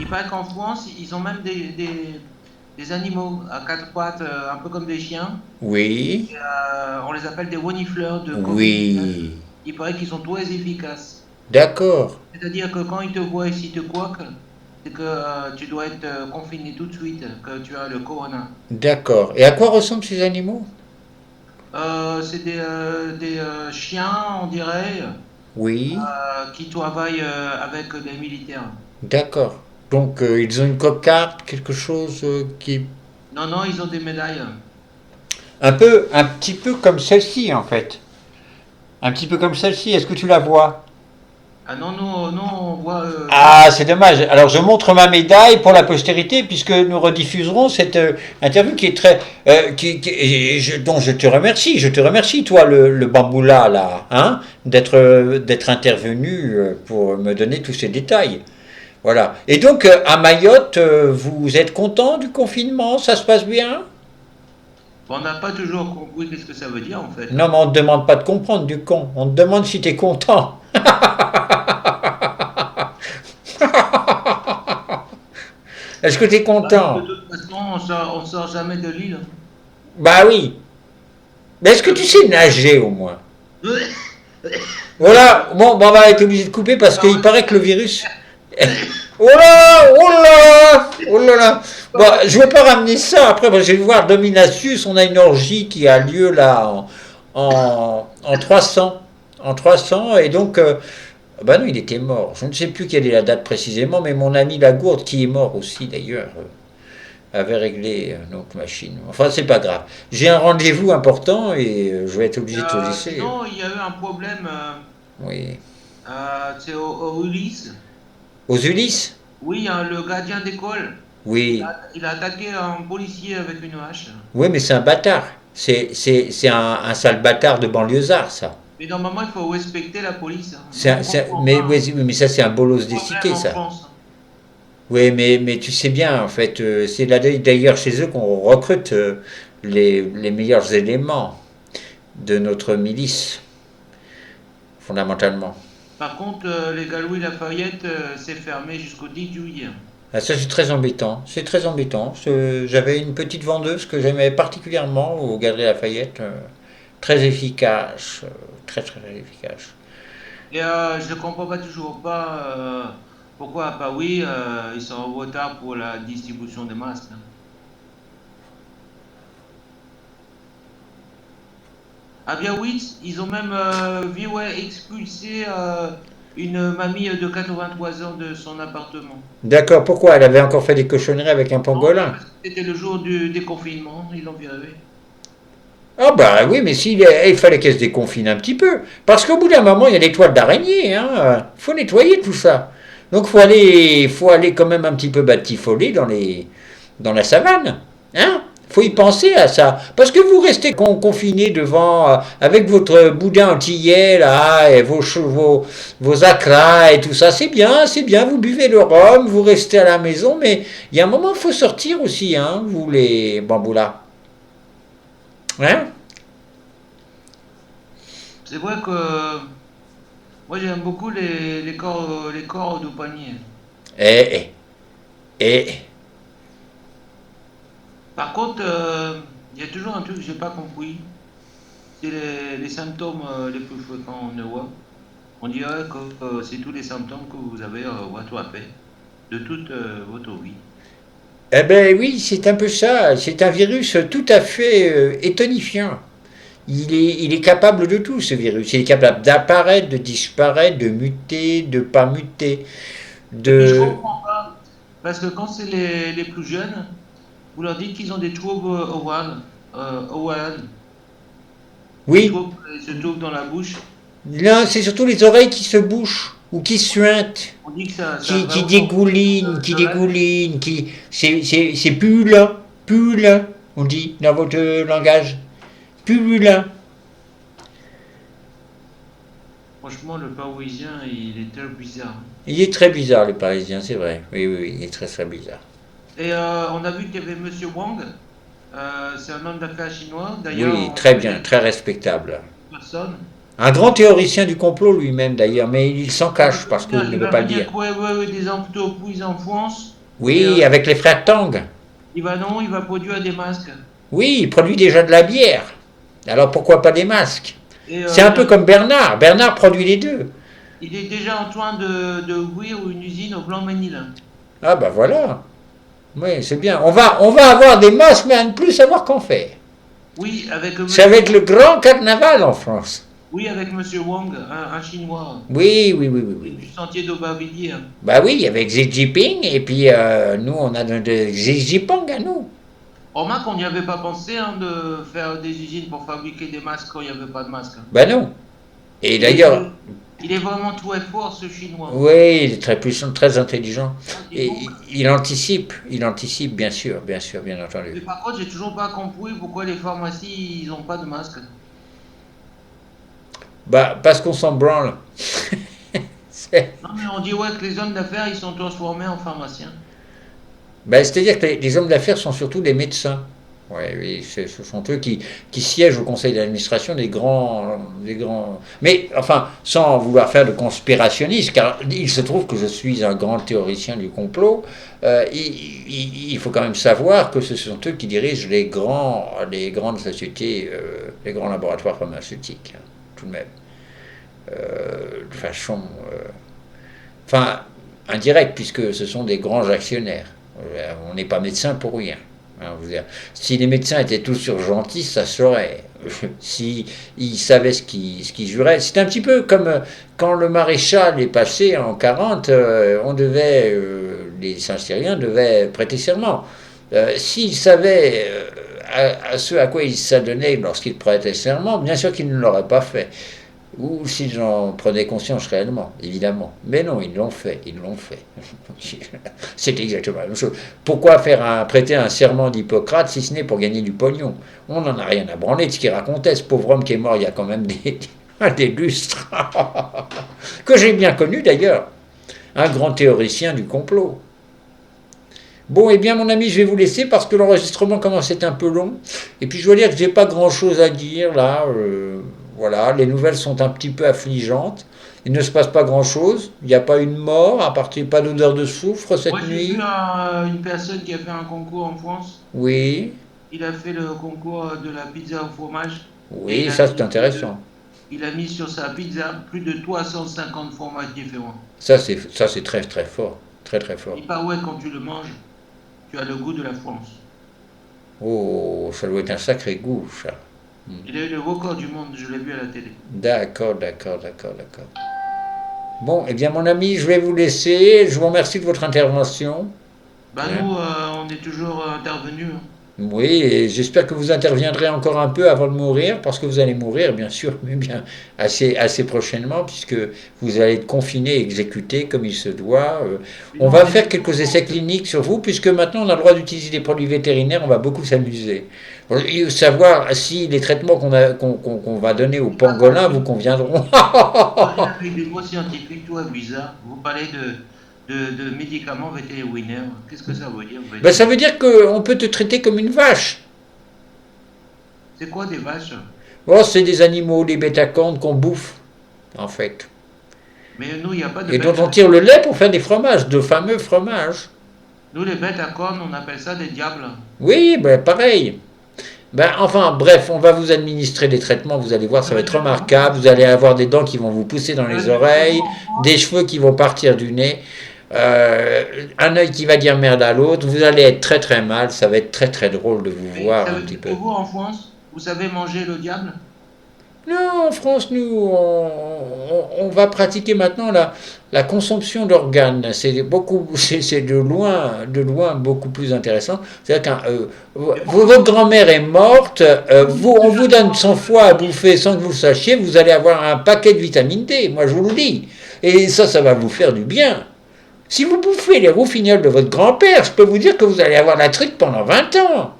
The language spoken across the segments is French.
il paraît qu'en France, ils ont même des animaux à quatre pattes, un peu comme des chiens. Oui, On les appelle des renifleurs de Covid-19. oui, Il paraît qu'ils sont très efficaces. d'accord, C'est-à-dire que quand ils te voient et s'ils te couaquent, c'est que tu dois être confiné tout de suite, que tu as le corona. d'accord. Et à quoi ressemblent ces animaux? C'est des chiens, on dirait, Oui, qui travaillent avec des militaires. d'accord. Donc ils ont une cocarde, quelque chose qui... Non, non, ils ont des médailles. Un petit peu comme celle-ci en fait. Un petit peu comme celle-ci, est-ce que tu la vois? Ah non, non, non, on voit juste. Ah, c'est dommage. Alors, je montre ma médaille pour la postérité, puisque nous rediffuserons cette interview qui est très, dont je te remercie. Je te remercie, toi, le bamboula là, hein, d'être intervenu pour me donner tous ces détails. Voilà. Et donc, à Mayotte, vous êtes content du confinement? Ça se passe bien? Bon, on n'a pas toujours compris qu'est-ce que ça veut dire en fait. Non, mais on ne te demande pas de comprendre du con. On te demande si tu es content. Est-ce que tu es Bah non, de content? toute façon, on sort jamais de l'île. Bah oui. Mais est-ce que tu sais nager au moins? Voilà, bon, on va être obligé de couper parce qu'il paraît que le virus. Oh là, oh là, oh là là. Bon, je ne vais pas ramener ça. Après, moi, je vais voir Dominatus. On a une orgie qui a lieu là en 300. En 300. Et donc, bah non, il était mort. Je ne sais plus quelle est la date précisément, mais mon ami Lagourde, qui est mort aussi d'ailleurs, avait réglé notre machine. Enfin, c'est pas grave. J'ai un rendez-vous important et je vais être obligé de te laisser. Sinon, il y a eu un problème, Oui. c'est au Ulysse. Aux Ulysses? Oui, hein, le gardien d'école, Oui. il a attaqué un policier avec une hache. Oui, mais c'est un bâtard. C'est un sale bâtard de banlieusard, ça. Mais normalement, il faut respecter la police, hein. Nous, on ne comprend Mais, pas, oui, hein. mais ça, c'est un bolos des Problème cités, en ça. France. Oui, mais tu sais bien, en fait, c'est d'ailleurs chez eux qu'on recrute les meilleurs éléments de notre milice, fondamentalement. Par contre, les Galeries Lafayette, c'est fermé jusqu'au 10 juillet. Ah, ça, c'est très embêtant. C'est très embêtant. J'avais une petite vendeuse que j'aimais particulièrement aux Galeries Lafayette. Très efficace. Très, très efficace. Et je ne comprends pas toujours pas pourquoi à Paris, ils sont en retard pour la distribution des masques, hein. À Biarritz, ils ont même vu ouais, expulser une mamie de 83 ans de son appartement. D'accord, pourquoi? Elle avait encore fait des cochonneries avec un Non, c'est pangolin. parce que c'était le jour du déconfinement, ils l'ont viré. Ah bah oui, mais il fallait qu'elle se déconfine un petit peu. Parce qu'au bout d'un moment, il y a des toiles d'araignée. Hein. Faut nettoyer tout ça. Donc faut aller quand même un petit peu batifoler dans la savane. Hein? Faut y penser à ça. Parce que vous restez confiné devant, avec votre boudin antillais, là, et vos acras et tout ça. C'est bien, vous buvez le rhum, vous restez à la maison, mais il y a un moment, il faut sortir aussi, hein, vous les bamboulas. Hein? C'est vrai que moi j'aime beaucoup les corps du panier. Eh, eh. Par contre, il y a toujours un truc que j'ai pas compris, c'est les symptômes les plus fréquents en Europe. On dirait que c'est tous les symptômes que vous avez rattrapés de toute votre vie. Eh ben oui, c'est un peu ça. C'est un virus tout à fait étonifiant. Il est capable de tout, ce virus. Il est capable d'apparaître, de disparaître, de muter, de pas muter, Et puis je de... comprends pas, parce que quand c'est les plus jeunes, vous leur dites qu'ils ont des troubles orales, des Oui, troubles qui se trouvent dans la bouche. là, c'est surtout les oreilles qui se bouchent ou qui suintent, On dit que ça va qui augmenter qui de l'âge. dégoulinent, qui... C'est pull, pull, on dit dans votre langage. Pull. Franchement, le Parisien, il est très bizarre. Il est très bizarre, le Parisien, c'est vrai. Oui, oui, oui, il est très, très bizarre. Et on a vu qu'il y avait Monsieur Wang, c'est un homme d'affaires chinois. D'ailleurs, Oui, on très connaît bien, très respectable. cette personne. Un grand théoricien du complot lui-même d'ailleurs, mais il s'en cache parce Il qu'il va, ne il veut va pas le venir dire. quoi, ouais, ouais, des entreprises en France Et Oui, avec les frères Tang. il va produire des masques. Oui, il produit déjà de la bière. Alors pourquoi pas des masques? Et C'est un peu comme Bernard. Bernard produit les deux. il est déjà en train de ouvrir une usine au Blanc-Ménil. Ah bah voilà. Oui, c'est bien. On va avoir des masques, mais à ne plus savoir qu'en faire. Oui, avec Ça Monsieur va être Wong. le grand carnaval en France. Oui, avec Monsieur Wong, un Chinois Oui, oui, oui, oui, oui, du oui. sentier d'Aubervilliers. Bah oui, avec Xi Jinping, et puis nous, on a de Xi Jinping à nous. Remarque qu'on n'y avait pas pensé hein, de faire des usines pour fabriquer des masques quand il n'y avait pas de masques. Bah non. Et Il est, d'ailleurs, il est vraiment très fort, ce Chinois. oui, il est très puissant, très intelligent. Ah, dis Et donc. il anticipe, bien sûr, bien Mais entendu. par contre, j'ai toujours pas compris pourquoi les pharmacies, ils n'ont pas de masques. Bah, parce qu'on s'en branle. C'est- Non, mais on dit ouais que les hommes d'affaires, ils sont transformés en pharmaciens. bah, c'est-à-dire que les hommes d'affaires sont surtout des médecins. Ouais, oui, ce sont eux qui siègent au conseil d'administration des grands. Mais enfin, sans vouloir faire de conspirationniste, car il se trouve que je suis un grand théoricien du complot, il faut quand même savoir que ce sont eux qui dirigent les grandes sociétés, les grands laboratoires pharmaceutiques, hein, tout de même. De façon, enfin, indirecte, puisque ce sont des grands actionnaires. On n'est pas médecin pour rien. Hein, si les médecins étaient tous gentils, ça serait. Si ils savaient ce qu'ils juraient. C'est un petit peu comme quand le maréchal est passé en 40, les Saint-Syriens devaient prêter serment. S'ils savaient à ce à quoi ils s'adonnaient lorsqu'ils prêtaient serment, bien sûr qu'ils ne l'auraient pas fait. Ou s'ils en prenaient conscience réellement, évidemment. Mais non, ils l'ont fait, ils l'ont fait. C'est exactement la même chose. Pourquoi prêter un serment d'Hippocrate si ce n'est pour gagner du pognon? On n'en a rien à branler de ce qu'il racontait. Ce pauvre homme qui est mort il y a quand même des lustres. Que j'ai bien connu d'ailleurs. Un grand théoricien du complot. Bon, eh bien, mon ami, je vais vous laisser parce que l'enregistrement commence à être un peu long. Et puis, je dois dire que j'ai pas grand-chose à dire là. Voilà, les nouvelles sont un petit peu affligeantes. Il ne se passe pas grand-chose. Il n'y a pas une mort, à partir pas d'odeur de soufre Moi, cette j'ai vu nuit. une personne qui a fait un concours en France. Oui, Il a fait le concours de la pizza au fromage et oui, ça c'est intéressant. il a mis sur sa pizza plus de 350 fromages différents. Ça c'est très très fort, très très fort. Il paraît quand tu le manges, tu as le goût de la France. Oh, ça doit être un sacré goût, ça. Hmm. Il a eu le record du monde, je l'ai vu à la télé. D'accord, d'accord, d'accord, d'accord. Bon, eh bien, mon ami, je vais vous laisser. Je vous remercie de votre intervention. Ben Hein. nous, on est toujours intervenus. Hein. Oui, et j'espère que vous interviendrez encore un peu avant de mourir, parce que vous allez mourir, bien sûr, mais bien assez prochainement, puisque vous allez être confiné et exécuté comme il se doit. Mais On nous, va on est faire toujours quelques essais en- cliniques sur vous, puisque maintenant on a le droit d'utiliser des produits vétérinaires, on va beaucoup s'amuser. Et savoir si les traitements qu'on va donner aux J'ai pas pangolins vous compris. conviendront. Vous parlez avec des mots scientifiques, toi, bizarre. Vous parlez de médicaments vétérinaires. Qu'est-ce que ça veut dire, Ben, ça veut dire qu'on peut te traiter comme une vache. C'est quoi des vaches? Oh, c'est des animaux, des bêta-cornes qu'on bouffe, en fait. Mais nous, il n'y a pas de Et dont bêtes on à tire le cornes. lait pour faire des fromages, de fameux fromages. Nous, les bêtes à cornes, on appelle ça des diables. Oui, ben pareil. Ben, enfin, bref, on va vous administrer des traitements, vous allez voir, Ça ça va veut être dire que vous, remarquable. Vous allez avoir des dents qui vont vous pousser dans ça veut les dire que vous, oreilles, en des France, cheveux qui vont partir du nez, un œil qui va dire merde à l'autre. Vous allez être très très mal, ça va être très très drôle de vous mais voir ça un veut petit dire peu. que vous, en France, vous savez manger le diable? Non, en France, nous, on va pratiquer maintenant la consomption d'organes. C'est beaucoup, c'est de loin beaucoup plus intéressant. C'est-à-dire que Mais pourquoi votre grand-mère est morte, vous dites on que vous j'allais donne manger son le foie à diable? bouffer sans que vous le sachiez, vous allez avoir un paquet de vitamine D, moi je vous le dis. Et ça va vous faire du bien. Si vous bouffez les roufignoles de votre grand-père, je peux vous dire que vous allez avoir la trique pendant 20 ans.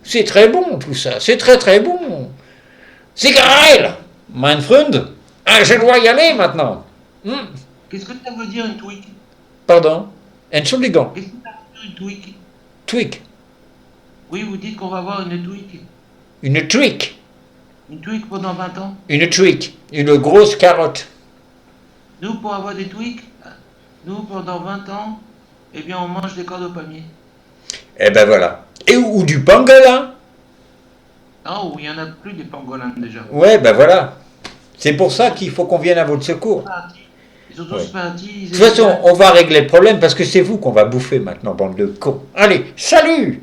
C'est très bon tout ça, c'est très très bon. Zigarel, mein Freund, je dois y aller maintenant. Hmm. Qu'est-ce que ça veut dire une tweak? Pardon. Entschuldigung. Qu'est-ce que ça veut dire une tweak? Tweak. Oui, vous dites qu'on va avoir une tweak. Une tweak. Une tweak pendant 20 ans. Une tweak. Une grosse carotte. Nous, pour avoir des tweaks, nous, pendant 20 ans, eh bien, on mange des cordes au palmier. Eh ben voilà. Et ou du pangolin. Ah, où il n'y en a plus des pangolins déjà. Ouais, ben voilà. C'est pour ça qu'il faut qu'on vienne à votre secours. Ils sont Ouais. tous partis. Ils De toute étaient façon, on va régler le problème parce que c'est vous qu'on va bouffer maintenant, bande de cons. Allez, salut.